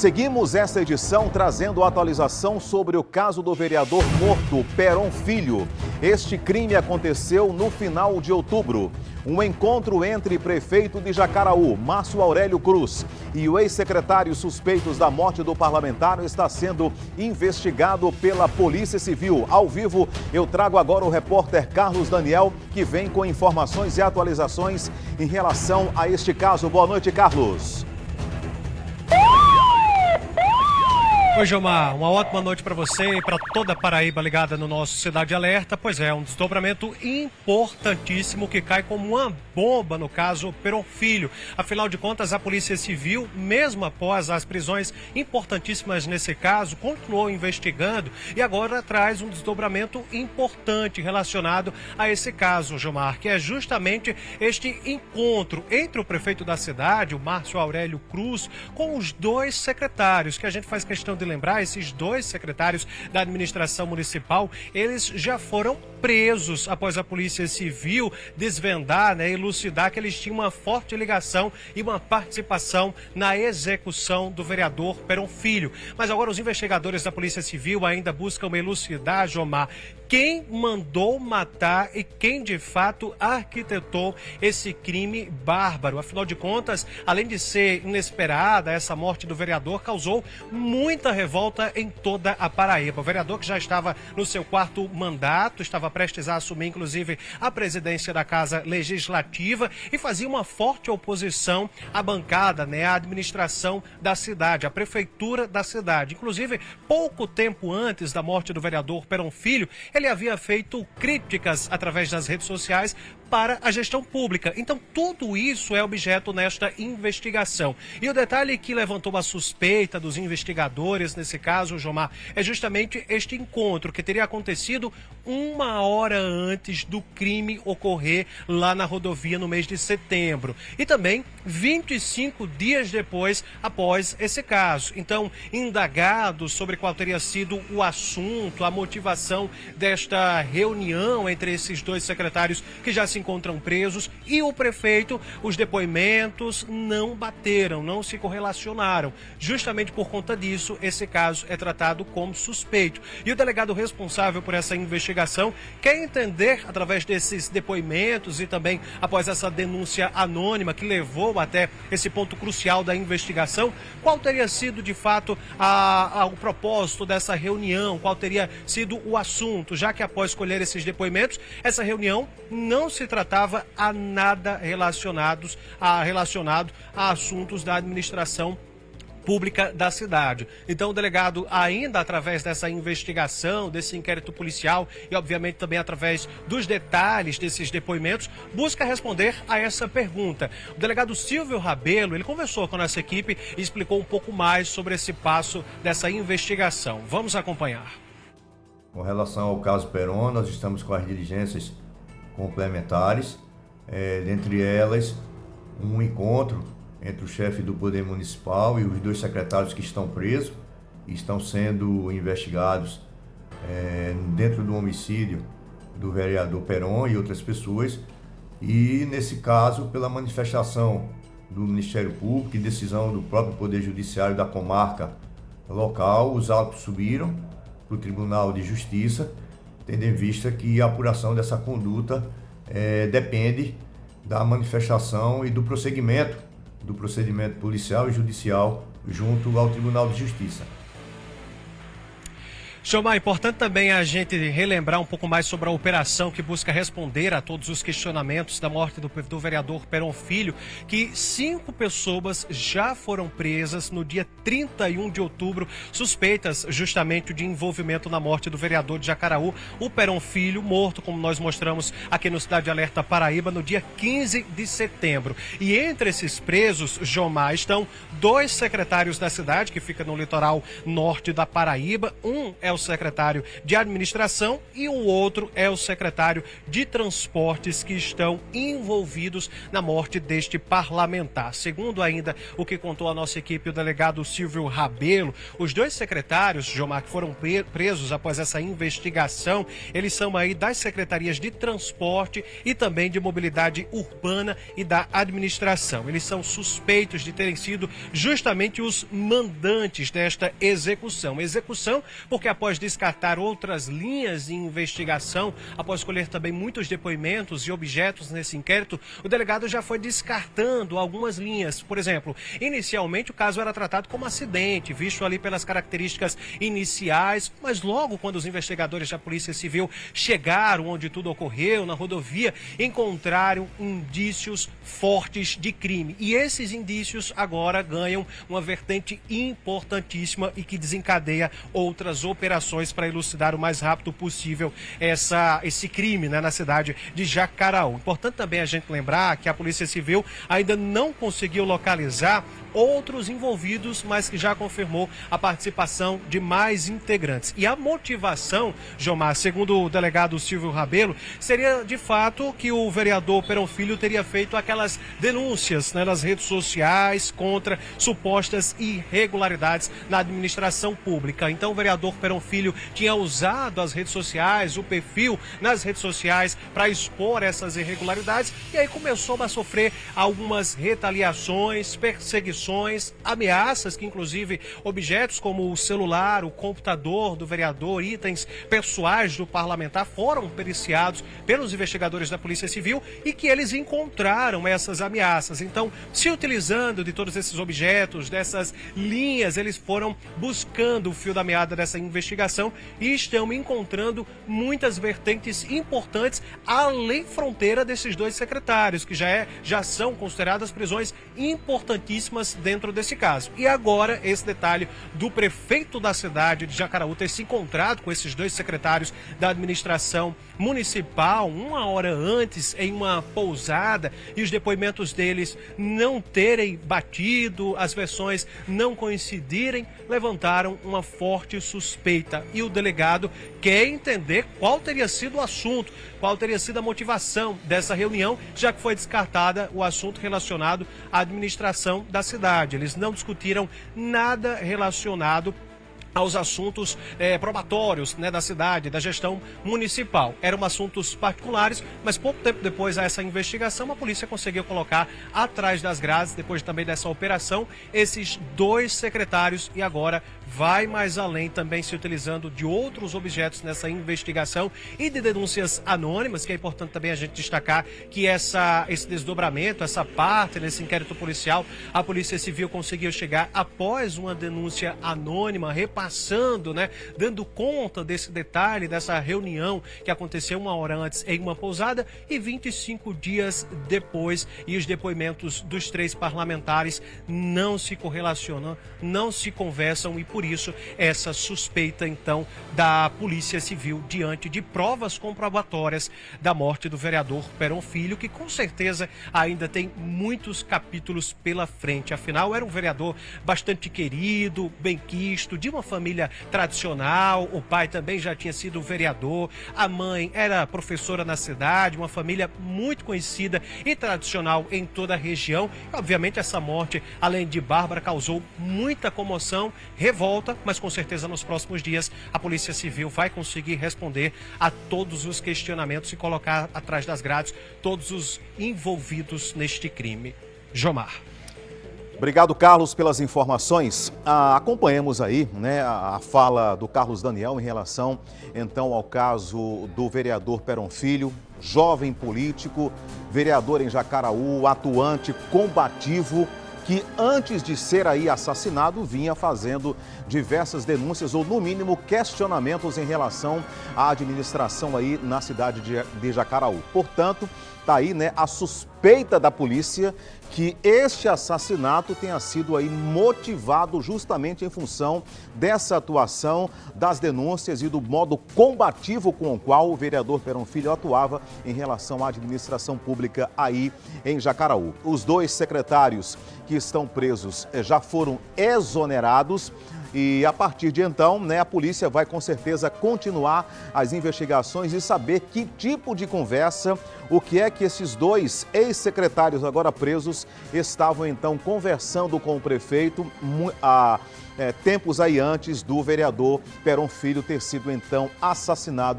Seguimos essa edição trazendo atualização sobre o caso do vereador morto, Peron Filho. Este crime aconteceu no final de outubro. Um encontro entre prefeito de Jacaraú, Márcio Aurélio Cruz, e o ex-secretário suspeitos da morte do parlamentar está sendo investigado pela Polícia Civil. Ao vivo, eu trago agora o repórter Carlos Daniel, que vem com informações e atualizações em relação a este caso. Boa noite, Carlos. Oi, Gilmar, uma ótima noite para você e para toda a Paraíba ligada no nosso Cidade Alerta. Pois é, um desdobramento importantíssimo que cai como uma bomba no caso Peron Filho. Afinal de contas, a Polícia Civil, mesmo após as prisões importantíssimas nesse caso, continuou investigando e agora traz um desdobramento importante relacionado a esse caso, Gilmar, que é justamente este encontro entre o prefeito da cidade, o Márcio Aurélio Cruz, com os dois secretários, que a gente faz questão de lembrar, esses dois secretários da administração municipal, eles já foram presos após a Polícia Civil desvendar, elucidar que eles tinham uma forte ligação e uma participação na execução do vereador Peron Filho. Mas agora os investigadores da Polícia Civil ainda buscam elucidar, Jomar, quem mandou matar e quem de fato arquitetou esse crime bárbaro. Afinal de contas, além de ser inesperada, essa morte do vereador causou muita revolta em toda a Paraíba. O vereador, que já estava no seu quarto mandato, estava prestes a assumir inclusive a presidência da Casa Legislativa e fazia uma forte oposição à bancada, à administração da cidade, à prefeitura da cidade. Inclusive, pouco tempo antes da morte do vereador Peron Filho, ele havia feito críticas através das redes sociais para a gestão pública. Então, tudo isso é objeto nesta investigação. E o detalhe que levantou a suspeita dos investigadores, nesse caso, Jomar, é justamente este encontro que teria acontecido 1 hora antes do crime ocorrer lá na rodovia no mês de setembro. E também 25 dias depois, após esse caso. Então, indagados sobre qual teria sido o assunto, a motivação desta reunião entre esses dois secretários que já se encontram presos e o prefeito, os depoimentos não bateram, não se correlacionaram. Justamente por conta disso, esse caso é tratado como suspeito. E o delegado responsável por essa investigação quer entender, através desses depoimentos e também após essa denúncia anônima que levou até esse ponto crucial da investigação, qual teria sido de fato o propósito dessa reunião, qual teria sido o assunto, já que após colher esses depoimentos, essa reunião não se tratava a nada relacionado a assuntos da administração pública da cidade. Então o delegado, ainda através dessa investigação, desse inquérito policial e obviamente também através dos detalhes desses depoimentos, busca responder a essa pergunta. O delegado Silvio Rabelo, ele conversou com a nossa equipe e explicou um pouco mais sobre esse passo dessa investigação. Vamos acompanhar. Com relação ao caso Peron, nós estamos com as diligências complementares, dentre elas um encontro entre o chefe do Poder Municipal e os dois secretários que estão presos e estão sendo investigados dentro do homicídio do vereador Peron e outras pessoas. E, nesse caso, pela manifestação do Ministério Público e decisão do próprio Poder Judiciário da comarca local, os autos subiram para o Tribunal de Justiça, tendo em vista que a apuração dessa conduta depende da manifestação e do procedimento policial e judicial junto ao Tribunal de Justiça. Gilmar, é importante também a gente relembrar um pouco mais sobre a operação que busca responder a todos os questionamentos da morte do vereador Peron Filho, que 5 pessoas já foram presas no dia 31 de outubro, suspeitas justamente de envolvimento na morte do vereador de Jacaraú, o Peron Filho, morto, como nós mostramos aqui no Cidade Alerta Paraíba, no dia 15 de setembro. E entre esses presos, Gilmar, estão 2 secretários da cidade, que fica no litoral norte da Paraíba. Um é é o secretário de administração e o outro é o secretário de transportes, que estão envolvidos na morte deste parlamentar. Segundo ainda o que contou a nossa equipe, o delegado Silvio Rabelo, os dois secretários, Jomar, que foram presos após essa investigação, eles são aí das secretarias de transporte e também de mobilidade urbana e da administração. Eles são suspeitos de terem sido justamente os mandantes desta execução. Execução porque, após descartar outras linhas de investigação, após colher também muitos depoimentos e objetos nesse inquérito, o delegado já foi descartando algumas linhas. Por exemplo, inicialmente o caso era tratado como acidente, visto ali pelas características iniciais, mas logo quando os investigadores da Polícia Civil chegaram onde tudo ocorreu, na rodovia, encontraram indícios fortes de crime. E esses indícios agora ganham uma vertente importantíssima e que desencadeia outras operações para elucidar o mais rápido possível esse crime, né, na cidade de Jacaraú. Importante também a gente lembrar que a Polícia Civil ainda não conseguiu localizar outros envolvidos, mas que já confirmou a participação de mais integrantes. E a motivação, Jomar, segundo o delegado Silvio Rabelo, seria de fato que o vereador Perón Filho teria feito aquelas denúncias, né, nas redes sociais contra supostas irregularidades na administração pública. Então o vereador Perón Filho tinha usado as redes sociais, o perfil nas redes sociais para expor essas irregularidades, e aí começou a sofrer algumas retaliações, perseguições, ameaças, que inclusive objetos como o celular, o computador do vereador, itens pessoais do parlamentar foram periciados pelos investigadores da Polícia Civil e que eles encontraram essas ameaças. Então, se utilizando de todos esses objetos, dessas linhas, eles foram buscando o fio da meada dessa investigação e estão encontrando muitas vertentes importantes além fronteira desses dois secretários, que já são consideradas prisões importantíssimas dentro desse caso. E agora, esse detalhe do prefeito da cidade de Jacaraú ter se encontrado com esses dois secretários da administração municipal uma hora antes em uma pousada, e os depoimentos deles não terem batido, as versões não coincidirem, levantaram uma forte suspeita. E o delegado quer entender qual teria sido o assunto, qual teria sido a motivação dessa reunião, já que foi descartada o assunto relacionado à administração da cidade. Eles não discutiram nada relacionado aos assuntos probatórios, né, da cidade, da gestão municipal. Eram assuntos particulares, mas pouco tempo depois dessa investigação, a polícia conseguiu colocar atrás das grades, depois também dessa operação, esses dois secretários, e agora vai mais além, também se utilizando de outros objetos nessa investigação e de denúncias anônimas, que é importante também a gente destacar que esse desdobramento, essa parte nesse inquérito policial, a Polícia Civil conseguiu chegar após uma denúncia anônima, repassando, né, dando conta desse detalhe, dessa reunião que aconteceu uma hora antes em uma pousada e 25 dias depois, e os depoimentos dos três parlamentares não se correlacionam, não se conversam, e por isso essa suspeita então da Polícia Civil diante de provas comprobatórias da morte do vereador Perón Filho, que com certeza ainda tem muitos capítulos pela frente. Afinal, era um vereador bastante querido, benquisto, de uma família tradicional. O pai também já tinha sido vereador, a mãe era professora na cidade, uma família muito conhecida e tradicional em toda a região. E, obviamente, essa morte, além de bárbara, causou muita comoção, revolta, mas com certeza nos próximos dias a Polícia Civil vai conseguir responder a todos os questionamentos e colocar atrás das grades todos os envolvidos neste crime. Jomar. Obrigado, Carlos, pelas informações. Acompanhamos aí, né, a fala do Carlos Daniel em relação, então, ao caso do vereador Perón Filho, jovem político, vereador em Jacaraú, atuante, combativo, que antes de ser aí assassinado vinha fazendo diversas denúncias ou, no mínimo, questionamentos em relação à administração aí na cidade de Jacaraú. Portanto, está aí, né, a suspeita da polícia que este assassinato tenha sido aí motivado justamente em função dessa atuação, das denúncias e do modo combativo com o qual o vereador Perón Filho atuava em relação à administração pública aí em Jacaraú. Os dois secretários que estão presos já foram exonerados E a partir de então, né, a polícia vai com certeza continuar as investigações e saber que tipo de conversa, o que é que esses dois ex-secretários agora presos estavam então conversando com o prefeito tempos aí antes do vereador Peron Filho ter sido então assassinado.